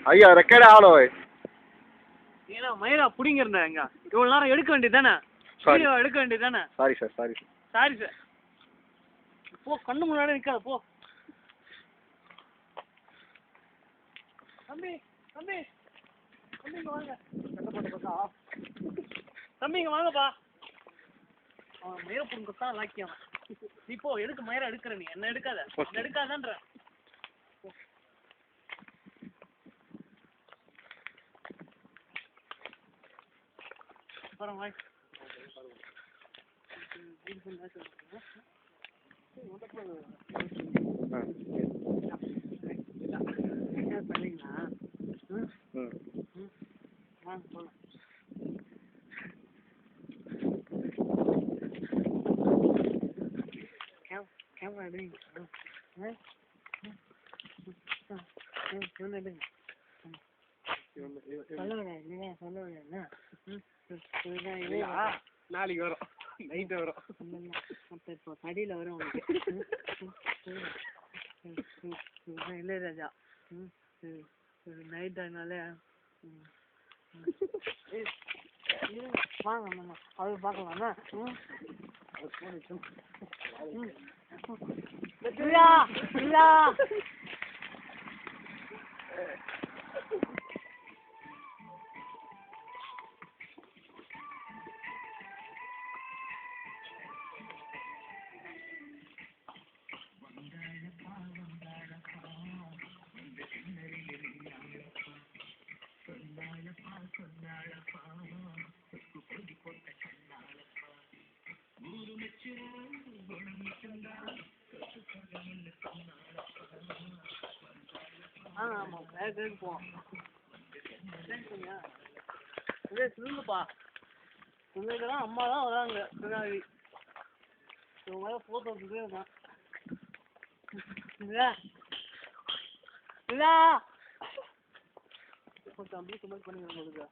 ஐயா ரெக்கார்ட் ஆகல போய் ஏன்னா மயிரா பிடிங்கிருந்தேன் எங்க இவ்வளோ நேரம் எடுக்க வேண்டியது தானே வீடியோ எடுக்க வேண்டியது தானே sorry sir sorry sir sorry sir போ கண்ணு முன்னாடி நிற்காத போ தம்பி தம்பி தம்பிங்க வாங்க தம்பிங்க வாங்கப்பா அவன் மயிரை பிடிங்கத்தான் லாக்கியான் நீ போ எதுக்கு மயிரை எடுக்கிற நீ என்ன எடுக்காத என்ன எடுக்காதன்ற அப்புறம் வாய் பண்ணீங்களா வாங்க போகலாம் கேமரா எடுங்க எடுங்க நாளைக்கு வரும் நைட்டு வரும் இப்போ கடியில் வரும் உனக்கு இல்லை ராஜா நைட் ஆனாலே வாங்க மேம் அது பார்க்கலாமா இல்லா இல்லா ஆமாம் கேட்க போவோம் இதே சொல்லுப்பா உங்களுக்கு தான் அம்மா தான் வராங்க பின்னாடி இவங்க ஃபோட்டோ எடுத்துகிட்டே இருக்கான் இல்லா இல்லா கொஞ்சம் அப்படியே சும்மா பண்ணிக்கிறேன் உங்களுக்கு